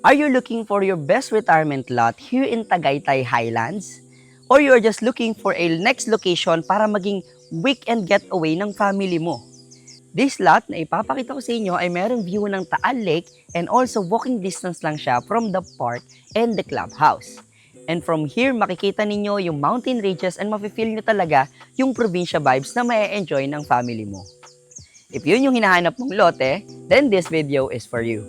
Are you looking for your best retirement lot here in Tagaytay Highlands? Or you're just looking for a next location para maging weekend getaway ng family mo? This lot na ipapakita ko sa inyo ay merong view ng Taal Lake and also walking distance lang siya from the park and the clubhouse. And from here, makikita ninyo yung mountain ranges and mafe-feel nyo talaga yung probinsya vibes na ma-enjoy ng family mo. If yun yung hinahanap mong lote, then this video is for you.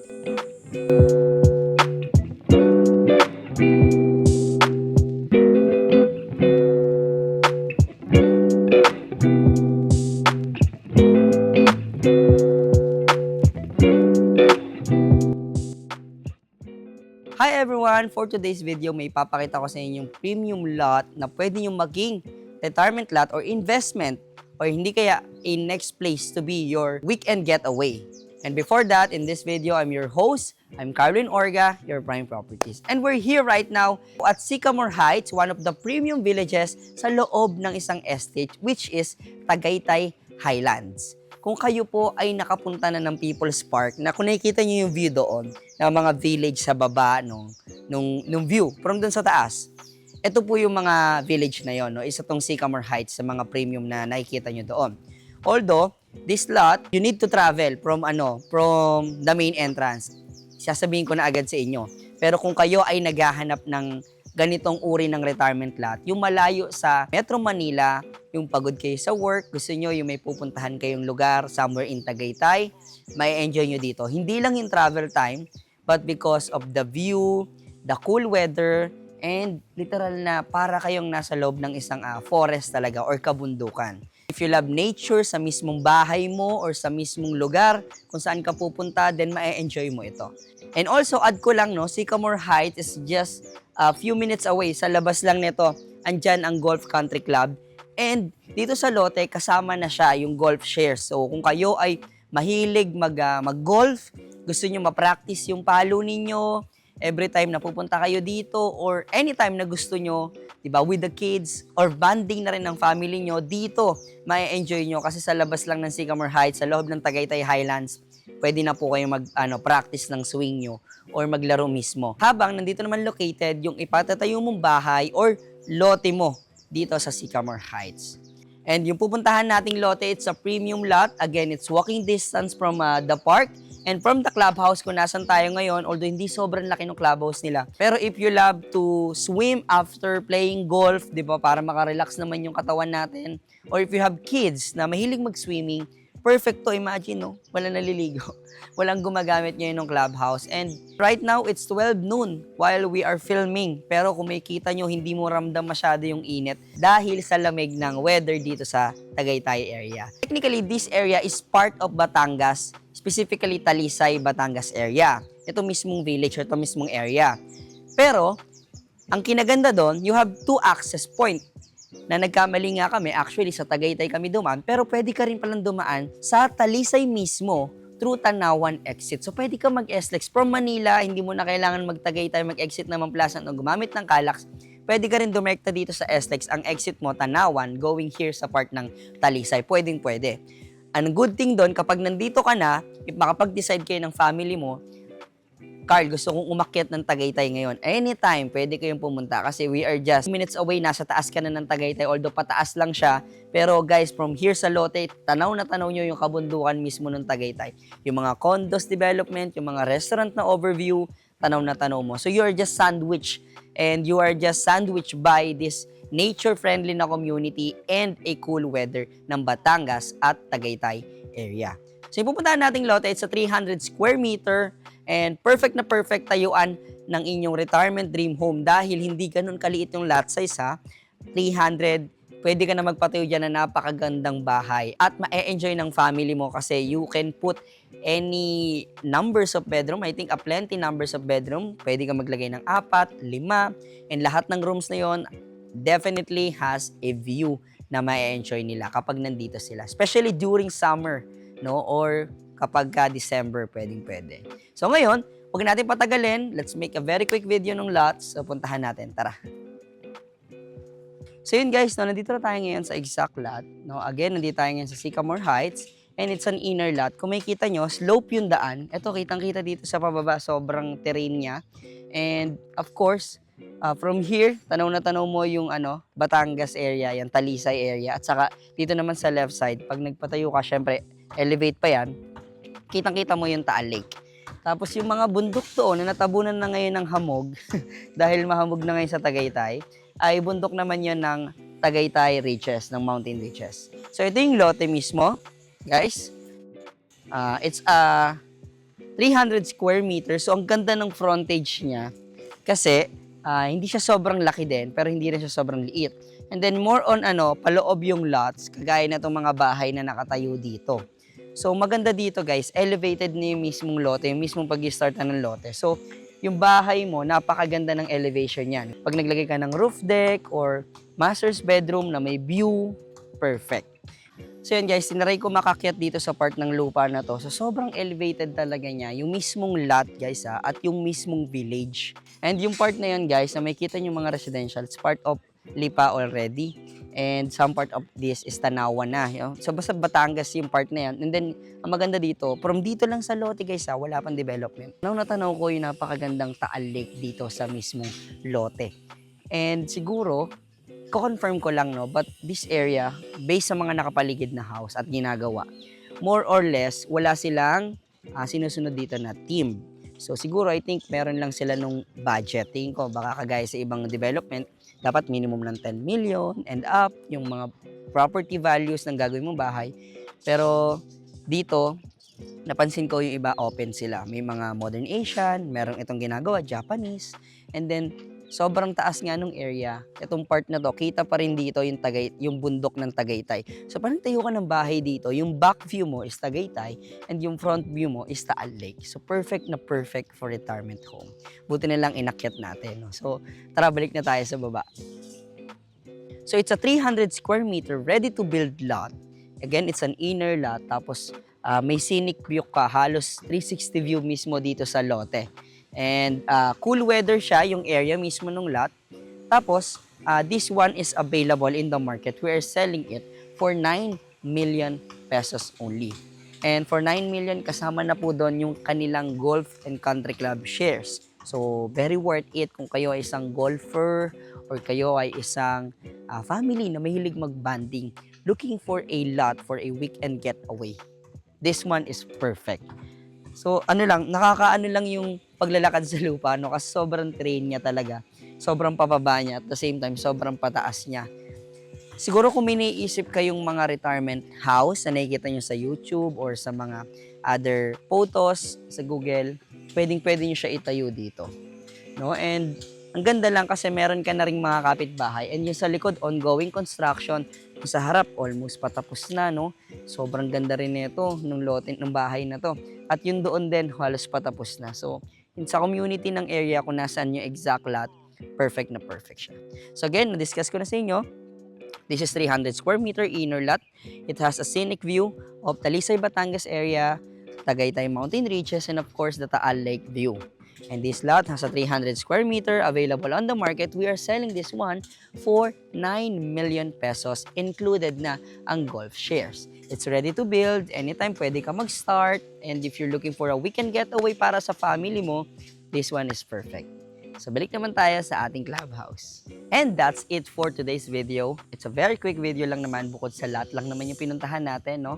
Hi everyone! For today's video, may ipapakita ko sa inyo yung premium lot na pwede nyo maging retirement lot or investment or hindi kaya a next place to be your weekend getaway. And before that, in this video, I'm your host. I'm Carlin Orga, your Prime Properties. And we're here right now at Sycamore Heights, one of the premium villages sa loob ng isang estate which is Tagaytay Highlands. Kung kayo po ay nakapunta na ng People's Park, na kung nakikita nyo yung view doon, ng mga village sa baba, nung view, from doon sa taas, ito po yung mga village na yon, no? Isa tong Sycamore Heights sa mga premium na nakikita nyo doon. Although, this lot, you need to travel from the main entrance. Sasabihin ko na agad sa inyo. Pero kung kayo ay naghahanap ng ganitong uri ng retirement lot, yung malayo sa Metro Manila, yung pagod kayo sa work, gusto nyo yung may pupuntahan kayong lugar somewhere in Tagaytay, may enjoy nyo dito. Hindi lang yung travel time, but because of the view, the cool weather, and literal na para kayong nasa loob ng isang forest talaga or kabundukan. If you love nature sa mismong bahay mo or sa mismong lugar kung saan ka pupunta, then ma-enjoy mo ito. And also, add ko lang, no, Sycamore Heights is just a few minutes away. Sa labas lang nito, andyan ang Golf Country Club. And dito sa lote, kasama na siya yung golf shares. So, kung kayo ay mahilig mag-golf, gusto nyo ma-practice yung palo ninyo, every time na pupunta kayo dito, or anytime na gusto nyo, diba, with the kids, or bonding na rin ng family nyo, dito, ma-enjoy nyo. Kasi sa labas lang ng Sycamore Heights, sa loob ng Tagaytay Highlands, pwede na po kayo practice ng swing nyo or maglaro mismo. Habang nandito naman located yung ipatatayo mong bahay or lote mo dito sa Sycamore Heights. And yung pupuntahan nating lote, it's a premium lot. Again, it's walking distance from the park and from the clubhouse kung nasan tayo ngayon, although hindi sobrang laki ng clubhouse nila. Pero if you love to swim after playing golf, di ba, para makarelax naman yung katawan natin, or if you have kids na mahilig mag-swimming, perfect to. Imagine, no? Walang naliligo. Walang gumagamit ngayon ng clubhouse. And right now, it's 12 noon while we are filming. Pero kung makikita nyo, hindi mo ramdam masyado yung init dahil sa lamig ng weather dito sa Tagaytay area. Technically, this area is part of Batangas, specifically Talisay, Batangas area. Ito mismong village, ito mismong area. Pero, ang kinaganda doon, you have 2 access point. Na nagkamali nga kami, actually sa Tagaytay kami dumaan, pero pwede ka rin palang dumaan sa Talisay mismo through Tanawan exit. So pwede ka mag-SLEX from Manila, hindi mo na kailangan mag-Tagaytay, mag-exit naman Plaza o gumamit ng Calax. Pwede ka rin dumekta dito sa SLEX, ang exit mo Tanawan, going here sa part ng Talisay. Pwedeng pwede. Ang good thing doon, kapag nandito ka na, if makapag-decide kayo ng family mo, Carl, gusto kong umakyat ng Tagaytay ngayon. Anytime, pwede kayong pumunta kasi we are just minutes away. Nasa taas ka na ng Tagaytay, although pataas lang siya. Pero guys, from here sa lote, tanaw na tanaw nyo yung kabundukan mismo ng Tagaytay. Yung mga condos development, yung mga restaurant na overview, tanaw na tanaw mo. So you are just sandwiched and you are just sandwiched by this nature-friendly na community and a cool weather ng Batangas at Tagaytay area. So yung pupuntahan nating lote, it's a 300 square meter and perfect na perfect tayuan ng inyong retirement dream home dahil hindi ganun kaliit yung lot size ha. 300, pwede ka na magpatayo dyan na napakagandang bahay at ma-enjoy ng family mo kasi you can put any numbers of bedroom. I think a plenty numbers of bedroom. Pwede ka maglagay ng 4, 5 and lahat ng rooms na yon definitely has a view na ma-enjoy nila kapag nandito sila. Especially during summer, no? Or kapag December, pwede. So ngayon, huwag natin patagalin. Let's make a very quick video ng lots. So puntahan natin. Tara. So yun guys, no, nandito na tayo ngayon sa exact lot. No? Again, nandito tayo ngayon sa Sycamore Heights. and it's an inner lot. Kung makikita nyo, slope yung daan. Ito, kitang-kita dito sa pababa, sobrang terrain niya. And of course, from here, tanaw na tanaw mo yung Batangas area, yung Talisay area. At saka dito naman sa left side, pag nagpatayo ka, syempre, elevate pa yan, kitang-kita mo yung Taal Lake. Tapos yung mga bundok doon na natabunan na ngayon ng hamog, dahil mahamog na ngayon sa Tagaytay, ay bundok naman yun ng Tagaytay Ridges, ng mountain ridges. So ito yung lote mismo, guys. It's a 300 square meters. So ang ganda ng frontage niya kasi hindi siya sobrang laki din, pero hindi rin siya sobrang liit. And then more on paloob yung lots, kagaya na itong mga bahay na nakatayo dito. So maganda dito guys, elevated na yung mismong lote, yung mismong pag-start na ng lote. So yung bahay mo, napakaganda ng elevation yan. Pag naglagay ka ng roof deck or master's bedroom na may view, perfect. So yun guys, tinaray ko makakyat dito sa part ng lupa na to. So sobrang elevated talaga niya, yung mismong lot guys at yung mismong village. And yung part na yun guys, na makikita nyo mga residential, it's part of Lipa already. And some part of this is Tanawan na. So basta Batangas yung part na yan. And then, ang maganda dito, from dito lang sa lote guys wala pang development. Nung natanaw ko yung napakagandang Taal Lake dito sa mismong lote. And siguro, confirm ko lang but this area, based sa mga nakapaligid na house at ginagawa, more or less, wala silang sinusunod dito na team. So siguro, I think meron lang sila nung budget. Tingin ko, baka kagaya sa ibang development, dapat minimum ng 10 million and up, yung mga property values ng gagawin mong bahay. Pero dito, napansin ko yung iba open sila. May mga modern Asian, merong itong ginagawa, Japanese, and then sobrang taas nga nung area. Itong part na to, kita pa rin dito yung bundok ng Tagaytay. So parang tayo ka ng bahay dito, yung back view mo is Tagaytay and yung front view mo is Taal Lake. So perfect na perfect for retirement home. Buti na lang inakyat natin. So tara, balik na tayo sa baba. So it's a 300 square meter ready to build lot. Again, it's an inner lot. Tapos may scenic view ka, halos 360 view mismo dito sa lote. And cool weather siya, yung area mismo ng lot. Tapos, this one is available in the market. We are selling it for 9 million pesos only. And for 9 million, kasama na po doon yung kanilang golf and country club shares. So, very worth it kung kayo ay isang golfer or kayo ay isang family na mahilig mag-banding, looking for a lot for a weekend getaway. This one is perfect. So, nakakaano lang yung paglalakad sa lupa, kasi sobrang terrain niya talaga. Sobrang pababa niya, at the same time, sobrang pataas niya. Siguro kung may naiisip kayong mga retirement house na nakikita nyo sa YouTube or sa mga other photos sa Google, pwedeng-pwede nyo siya itayo dito. And ang ganda lang kasi meron ka na ring mga kapitbahay. And yung sa likod, ongoing construction. Yung sa harap, almost patapos na, Sobrang ganda rin nito, nung lote, ng bahay na to. At yung doon din, halos patapos na. So, sa community ng area kung nasaan yung exact lot, perfect na perfect siya. So again, na-discuss ko na sa inyo, this is 300 square meter inner lot. It has a scenic view of Talisay, Batangas area, Tagaytay Mountain Ridges, and of course, the Taal Lake view. And this lot has a 300 square meter available on the market. We are selling this one for 9 million pesos, included na ang golf shares. It's ready to build. Anytime pwede ka mag-start. And if you're looking for a weekend getaway para sa family mo, this one is perfect. So balik naman tayo sa ating clubhouse. And that's it for today's video. It's a very quick video lang naman, bukod sa lot lang naman yung pinuntahan natin,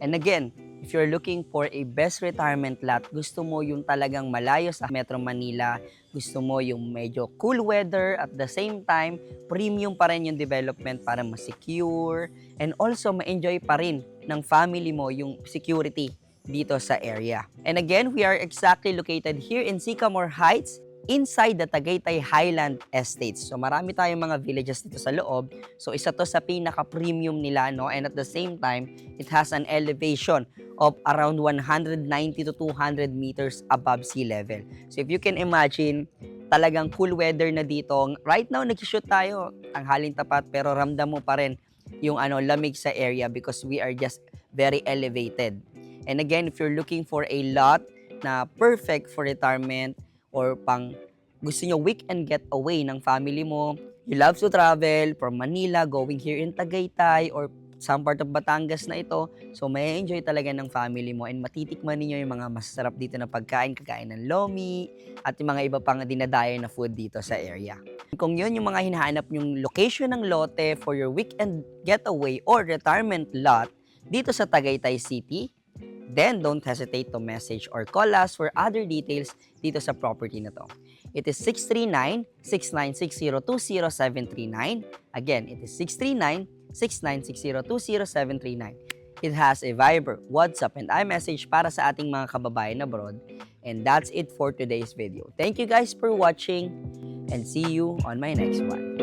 And again, if you're looking for a best retirement lot, gusto mo yung talagang malayo sa Metro Manila, gusto mo yung medyo cool weather, at the same time, premium pa rin yung development para ma-secure, and also ma-enjoy pa rin ng family mo yung security dito sa area. And again, we are exactly located here in Sycamore Heights, inside the Tagaytay Highland Estates. So marami tayong mga villages dito sa loob. So isa to sa pinaka-premium nila, and at the same time, it has an elevation of around 190 to 200 meters above sea level. So if you can imagine, talagang cool weather na dito. Right now, nag-shoot tayo, tanghaling tapat, pero ramdam mo pa rin yung lamig sa area because we are just very elevated. And again, if you're looking for a lot na perfect for retirement, or gusto nyo weekend getaway ng family mo, you love to travel from Manila, going here in Tagaytay, or some part of Batangas na ito. So, may enjoy talaga ng family mo and matitikman ninyo yung mga masasarap dito na pagkain, kagaya ng lomi at yung mga iba pang dinadayo na food dito sa area. Kung yun yung mga hinahanap yung location ng lote for your weekend getaway or retirement lot dito sa Tagaytay City, then don't hesitate to message or call us for other details dito sa property na to. It is 639-6960-20739. Again, it is 639-6960-20739. It has a Viber, WhatsApp, and iMessage para sa ating mga kababayan abroad. And that's it for today's video. Thank you guys for watching and see you on my next one.